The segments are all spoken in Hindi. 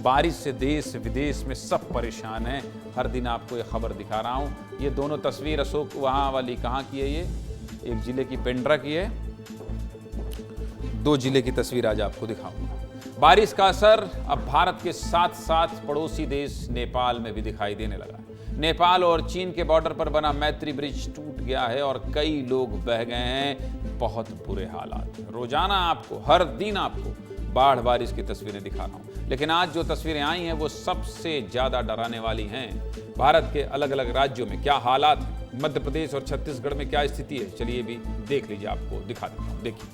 बारिश से देश विदेश में सब परेशान हैं। हर दिन आपको ये खबर दिखा रहा हूँ। ये दोनों तस्वीर अशोक वहाँ वाली कहाँ की है, ये एक जिले की पेंड्रा की है, दो जिले की तस्वीर आज आपको दिखाऊंगा। बारिश का असर अब भारत के साथ साथ पड़ोसी देश नेपाल में भी दिखाई देने लगा। नेपाल और चीन के बॉर्डर पर बना मैत्री ब्रिज टूट गया है और कई लोग बह गए हैं। बहुत बुरे हालात। रोजाना आपको, हर दिन आपको बाढ़ बारिश की तस्वीरें दिखा रहा हूं, लेकिन आज जो तस्वीरें आई हैं वो सबसे ज्यादा डराने वाली हैं। भारत के अलग अलग राज्यों में क्या हालात हैं, मध्य प्रदेश और छत्तीसगढ़ में क्या स्थिति है, चलिए भी देख लीजिए, आपको दिखा देता हूं। देखिए,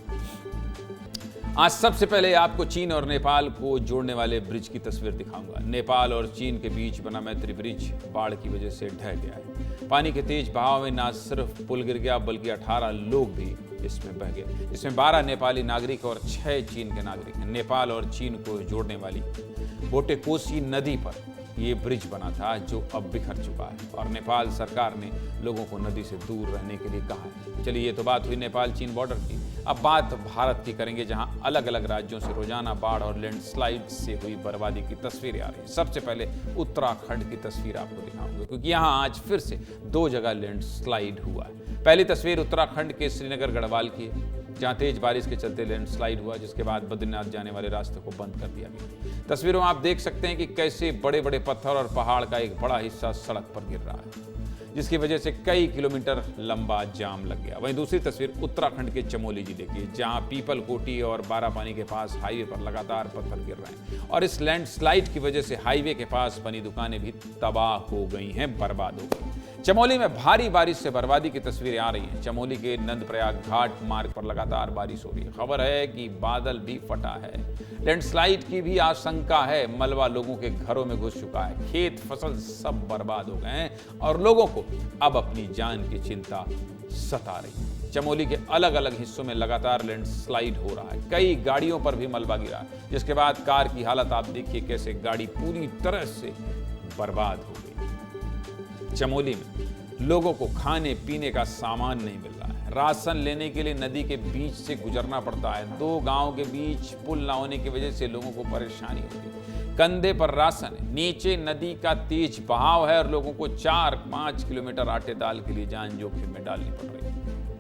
आज सबसे पहले आपको चीन और नेपाल को जोड़ने वाले ब्रिज की तस्वीर दिखाऊंगा। नेपाल और चीन के बीच बना मैत्री ब्रिज बाढ़ की वजह से ढह गया है। पानी के तेज बहाव में न सिर्फ पुल गिर गया बल्कि 18 लोग भी इसमें बह गए। इसमें 12 नेपाली नागरिक और 6 चीन के नागरिक हैं। नेपाल और चीन को जोड़ने वाली बोटेकोसी नदी पर ये ब्रिज बना था जो अब बिखर चुका है और नेपाल सरकार ने लोगों को नदी से दूर रहने के लिए कहा है। चलिए, ये तो बात हुई नेपाल चीन बॉर्डर की। अब बात भारत की करेंगे, जहां अलग अलग राज्यों से रोजाना बाढ़ और लैंडस्लाइड से हुई बर्बादी की तस्वीरें आ रही हैं। सबसे पहले उत्तराखंड की तस्वीर आपको दिखाऊंगा, क्योंकि यहां आज फिर से 2 जगह लैंडस्लाइड हुआ है। पहली तस्वीर उत्तराखंड के श्रीनगर गढ़वाल की है, जहां तेज बारिश के चलते लैंडस्लाइड हुआ, जिसके बाद बद्रीनाथ जाने वाले रास्ते को बंद कर दिया गया। तस्वीरों में आप देख सकते हैं कि कैसे बड़े बड़े पत्थर और पहाड़ का एक बड़ा हिस्सा सड़क पर गिर रहा है, जिसकी वजह से कई किलोमीटर लंबा जाम लग गया। वहीं दूसरी तस्वीर उत्तराखंड के चमोली जिले की, जहां पीपल कोटी और बारापानी के पास हाईवे पर लगातार पत्थर गिर रहे हैं और इस लैंडस्लाइड की वजह से हाईवे के पास बनी दुकानें भी तबाह हो गई हैं, बर्बाद हो गई। चमोली में भारी बारिश से बर्बादी की तस्वीरें आ रही हैं। चमोली के नंदप्रयाग घाट मार्ग पर लगातार बारिश हो रही है। खबर है कि बादल भी फटा है। लैंडस्लाइड की भी आशंका है। मलबा लोगों के घरों में घुस चुका है। खेत फसल सब बर्बाद हो गए हैं और लोगों को अब अपनी जान की चिंता सता रही है। चमोली के अलग अलग हिस्सों में लगातार लैंडस्लाइड हो रहा है। कई गाड़ियों पर भी मलबा गिरा है, जिसके बाद कार की हालत आप देखिए, कैसे गाड़ी पूरी तरह से बर्बाद हो गई। चमोली में लोगों को खाने पीने का सामान नहीं मिल रहा है। राशन लेने के लिए नदी के बीच से गुजरना पड़ता है। 2 गांव के बीच पुल न होने की वजह से लोगों को परेशानी होती है। कंधे पर राशन है, नीचे नदी का तेज बहाव है और लोगों को 4-5 किलोमीटर आटे दाल के लिए जान जोखिम में डालनी पड़ रही है।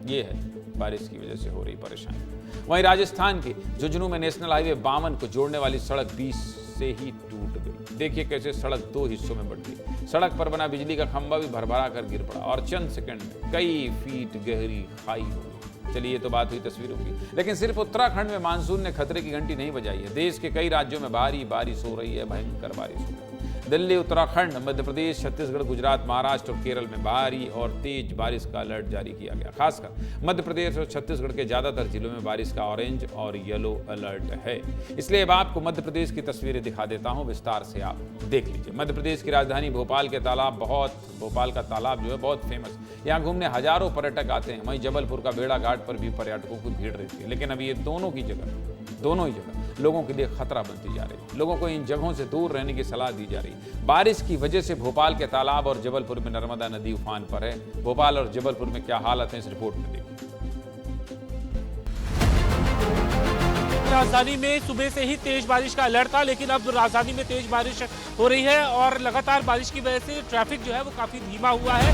ये है बारिश की वजह से हो रही परेशानी। वहीं राजस्थान के झुंझुनू में नेशनल हाईवे 52 को जोड़ने वाली सड़क 20 से ही टूट गई। देखिए कैसे सड़क 2 हिस्सों में बढ़ गई। सड़क पर बना बिजली का खंभा भी भरभरा कर गिर पड़ा और चंद सेकंड में कई फीट गहरी खाई हो गई। चलिए, ये तो बात हुई तस्वीरों की, लेकिन सिर्फ उत्तराखंड में मानसून ने खतरे की घंटी नहीं बजाई है। देश के कई राज्यों में भारी बारिश हो रही है, भयंकर बारिश हो रही है। दिल्ली, उत्तराखंड, मध्य प्रदेश, छत्तीसगढ़, गुजरात, महाराष्ट्र और केरल में भारी और तेज बारिश का अलर्ट जारी किया गया। खासकर मध्य प्रदेश और छत्तीसगढ़ के ज्यादातर जिलों में बारिश का ऑरेंज और येलो अलर्ट है। इसलिए अब आपको मध्य प्रदेश की तस्वीरें दिखा देता हूं, विस्तार से आप देख लीजिए। मध्य प्रदेश की राजधानी भोपाल का तालाब जो है बहुत फेमस। यहाँ घूमने हजारों पर्यटक आते हैं। वहीं जबलपुर का बेड़ा घाट पर भी पर्यटकों की भीड़ रहती है, लेकिन अब ये दोनों ही जगह लोगों के लिए खतरा बनती जा रही है। लोगों को इन जगहों से दूर रहने की सलाह दी जा रही है। बारिश की वजह से भोपाल के तालाब और जबलपुर में नर्मदा नदी उफान पर है। भोपाल और जबलपुर में क्या हालत है, इस रिपोर्ट में देखिए। राजधानी में सुबह से ही तेज बारिश का अलर्ट था, लेकिन अब राजधानी में तेज बारिश हो रही है और लगातार बारिश की वजह से ट्रैफिक जो है वो काफी धीमा हुआ है।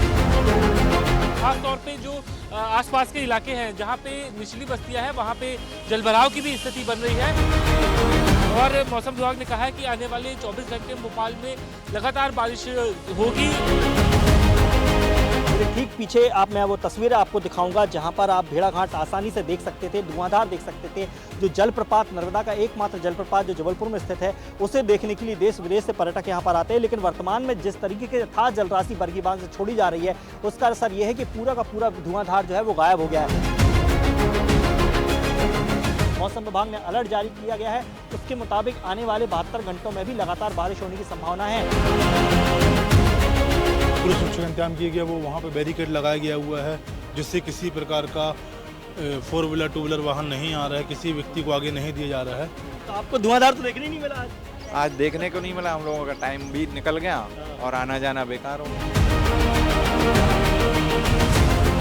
खासतौर पे जो आसपास के इलाके हैं, जहाँ पे निचली बस्तियां हैं, वहाँ पे जलभराव की भी स्थिति बन रही है और मौसम विभाग ने कहा है कि आने वाले 24 घंटे में भोपाल में लगातार बारिश होगी। ठीक पीछे मैं वो तस्वीर आपको दिखाऊंगा जहां पर आप भेड़ाघाट आसानी से देख सकते थे, धुआंधार देख सकते थे। जो जलप्रपात, नर्मदा का एकमात्र जलप्रपात जो जबलपुर में स्थित है, उसे देखने के लिए देश विदेश से पर्यटक यहां पर आते हैं। लेकिन वर्तमान में जिस तरीके के था जल राशि बरगी बांध से छोड़ी जा रही है, उसका असर यह है कि पूरा का पूरा धुआंधार जो है वो गायब हो गया है। मौसम विभाग ने अलर्ट जारी किया गया है। उसके मुताबिक आने वाले 72 घंटों में भी लगातार बारिश होने की संभावना है। पुलिस सुरक्षा का इंतजाम किया गया, वो वहाँ पे बैरिकेड लगाया गया हुआ है, जिससे किसी प्रकार का 4 व्हीलर 2 व्हीलर वाहन नहीं आ रहा है, किसी व्यक्ति को आगे नहीं दिया जा रहा है। तो आपको धुआंधार तो देखने नहीं मिला आज देखने को नहीं मिला। हम लोगों का टाइम भी निकल गया और आना जाना बेकार हो गया।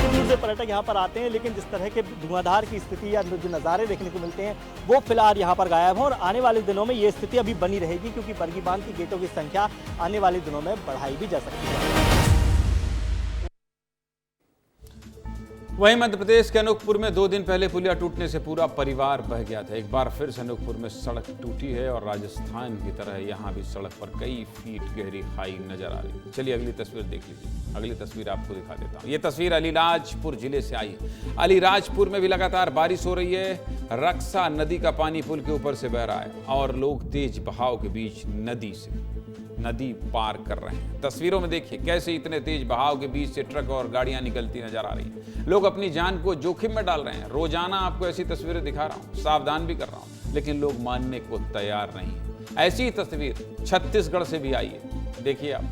दूर से पर्यटक यहाँ पर आते हैं, लेकिन जिस तरह के धुआंधार की स्थिति या जो नज़ारे देखने को मिलते हैं वो फिलहाल यहाँ पर गायब हैं और आने वाले दिनों में ये स्थिति अभी बनी रहेगी, क्योंकि बरगी बांध की गेटों की संख्या आने वाले दिनों में बढ़ाई भी जा सकती है। वहीं मध्य प्रदेश के अनूपपुर में 2 दिन पहले पुलिया टूटने से पूरा परिवार बह गया था। एक बार फिर से अनूपपुर में सड़क टूटी है और राजस्थान की तरह यहाँ भी सड़क पर कई फीट गहरी खाई नजर आ रही है। चलिए अगली तस्वीर देख लीजिए। अगली तस्वीर आपको दिखा देता हूँ। ये तस्वीर अलीराजपुर जिले से आई है। अलीराजपुर में भी लगातार बारिश हो रही है। रक्षा नदी का पानी पुल के ऊपर से बह रहा है और लोग तेज बहाव के बीच नदी पार कर रहे हैं। तस्वीरों में देखिए कैसे इतने तेज बहाव के बीच से ट्रक और गाड़ियां निकलती नजर आ रही हैं। लोग अपनी जान को जोखिम में डाल रहे हैं। रोजाना आपको ऐसी तस्वीरें दिखा रहा हूं, सावधान भी कर रहा हूं, लेकिन लोग मानने को तैयार नहीं है। ऐसी ही तस्वीर छत्तीसगढ़ से भी आई है। देखिए आप,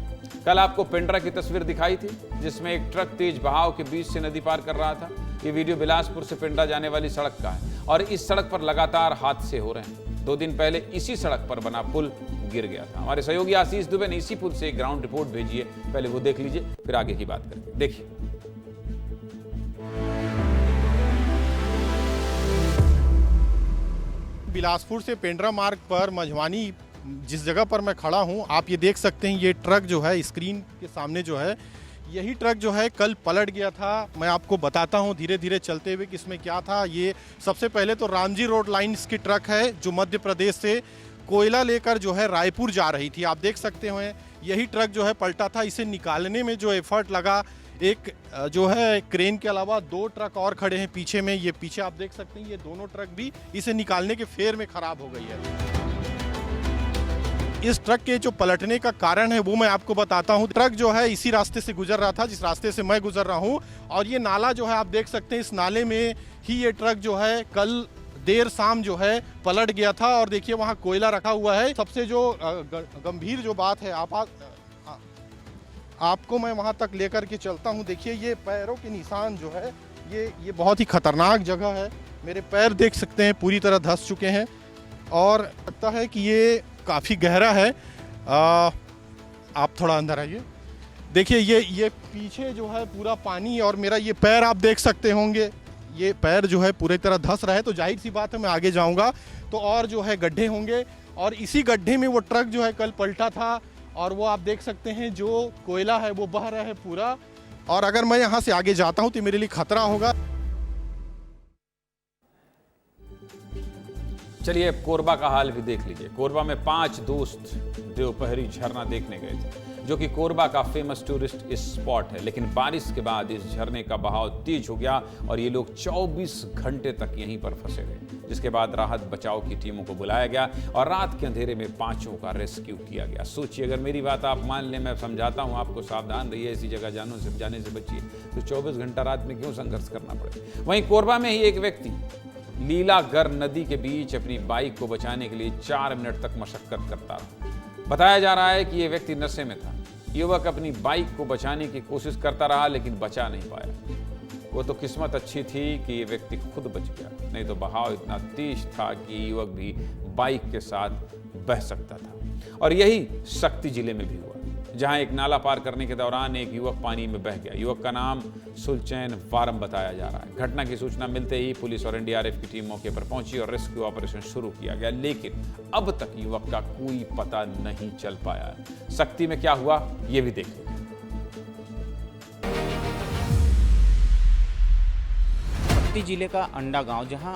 कल आपको पेंड्रा की तस्वीर दिखाई थी जिसमें एक ट्रक तेज बहाव के बीच से नदी पार कर रहा था। ये वीडियो बिलासपुर से पेंड्रा जाने वाली सड़क का है और इस सड़क पर लगातार हादसे हो रहे हैं। 2 दिन पहले इसी सड़क पर बना पुल गिर गया था। हमारे सहयोगी आशीष दुबे ने इसी पुल से एक ग्राउंड रिपोर्ट भेजी है। पहले वो देख लीजिए, फिर आगे की बात करेंगे। देखिए। बिलासपुर से पेंड्रा मार्ग पर मझवानी जिस जगह पर मैं खड़ा हूं, आप ये देख सकते हैं, ये ट्रक जो है स्क्रीन के सामने जो है, यही ट्रक जो है कल पलट गया था। मैं आपको बताता हूं धीरे धीरे चलते हुए कि इसमें क्या था। ये सबसे पहले तो रामजी रोड लाइन्स की ट्रक है जो मध्य प्रदेश से कोयला लेकर जो है रायपुर जा रही थी। आप देख सकते हैं यही ट्रक जो है पलटा था। इसे निकालने में जो एफर्ट लगा, एक जो है क्रेन के अलावा 2 ट्रक और खड़े हैं पीछे में। ये पीछे आप देख सकते हैं, ये दोनों ट्रक भी इसे निकालने के फेर में खराब हो गई है। इस ट्रक के जो पलटने का कारण है वो मैं आपको बताता हूं। ट्रक जो है इसी रास्ते से गुजर रहा था जिस रास्ते से मैं गुजर रहा हूं और ये नाला जो है आप देख सकते हैं, इस नाले में ही ये ट्रक जो है कल देर शाम जो है पलट गया था। और देखिए वहां कोयला रखा हुआ है। सबसे जो गंभीर जो बात है, आपको मैं वहां तक लेकर के चलता हूं। देखिए ये पैरों के निशान जो है, ये बहुत ही खतरनाक जगह है। मेरे पैर देख सकते हैं पूरी तरह धंस चुके हैं और लगता है कि ये काफ़ी गहरा है। आप थोड़ा अंदर आइए। देखिए ये पीछे जो है पूरा पानी और मेरा ये पैर आप देख सकते होंगे, ये पैर जो है पूरी तरह धंस रहा है। तो जाहिर सी बात है मैं आगे जाऊंगा तो और जो है गड्ढे होंगे और इसी गड्ढे में वो ट्रक जो है कल पलटा था और वो आप देख सकते हैं जो कोयला है वो बह रहा है पूरा। और अगर मैं यहाँ से आगे जाता हूँ तो मेरे लिए खतरा होगा। चलिए कोरबा का हाल भी देख लीजिए। कोरबा में 5 दोस्त दोपहरी झरना देखने गए थे, जो कि कोरबा का फेमस टूरिस्ट स्पॉट है। लेकिन बारिश के बाद इस झरने का बहाव तेज हो गया और ये लोग 24 घंटे तक यहीं पर फंसे रहे, जिसके बाद राहत बचाव की टीमों को बुलाया गया और रात के अंधेरे में 5 का रेस्क्यू किया गया। सोचिए, अगर मेरी बात आप मान लें, मैं समझाता हूँ आपको, सावधान रहिए, ऐसी जगह जाने से बचिए, तो 24 घंटा रात में क्यों संघर्ष करना पड़े। वहीं कोरबा में ही एक व्यक्ति लीलागर नदी के बीच अपनी बाइक को बचाने के लिए 4 मिनट तक मशक्कत करता रहा। बताया जा रहा है कि यह व्यक्ति नशे में था। युवक अपनी बाइक को बचाने की कोशिश करता रहा लेकिन बचा नहीं पाया। वो तो किस्मत अच्छी थी कि ये व्यक्ति खुद बच गया, नहीं तो बहाव इतना तेज था कि युवक भी बाइक के साथ बह सकता था। और यही शक्ति जिले में भी हुआ, जहां एक नाला पार करने के दौरान एक युवक पानी में बह गया। युवक का नाम सुलचैन वारम बताया जा रहा है। घटना की सूचना मिलते ही पुलिस और एनडीआरएफ की टीम मौके पर पहुंची और रेस्क्यू ऑपरेशन शुरू किया गया, लेकिन अब तक युवक का कोई पता नहीं चल पाया। शक्ति में क्या हुआ ये भी देख लीजिए। जिले का अंडा गांव, जहां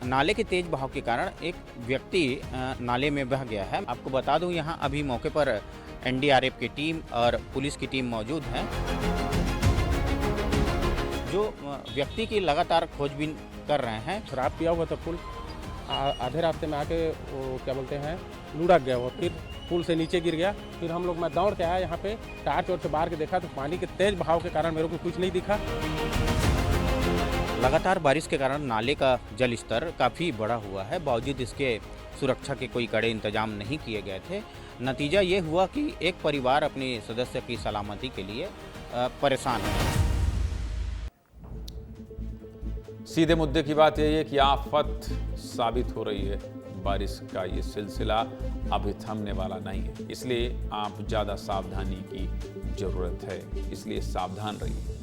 नाले के तेज बहाव के कारण एक व्यक्ति नाले में बह गया है। आपको बता दूं, यहां अभी मौके पर एनडीआरएफ की टीम और पुलिस की टीम मौजूद है, जो व्यक्ति की लगातार खोजबीन कर रहे हैं। खराब किया हुआ था पुल, आधे रास्ते में आके वो क्या बोलते हैं लुढ़क गया वो, फिर पुल से नीचे गिर गया। फिर हम लोग, मैं दौड़ के आया यहाँ पे, टार्च और से बाहर के देखा तो पानी के तेज बहाव के कारण मेरे को कुछ नहीं दिखा। लगातार बारिश के कारण नाले का जल स्तर काफ़ी बढ़ा हुआ है। बावजूद इसके सुरक्षा के कोई कड़े इंतजाम नहीं किए गए थे। नतीजा ये हुआ कि एक परिवार अपने सदस्य की सलामती के लिए परेशान है। सीधे मुद्दे की बात यही है कि आफत साबित हो रही है। बारिश का ये सिलसिला अभी थमने वाला नहीं है, इसलिए आप ज़्यादा सावधानी की ज़रूरत है, इसलिए सावधान रहिए।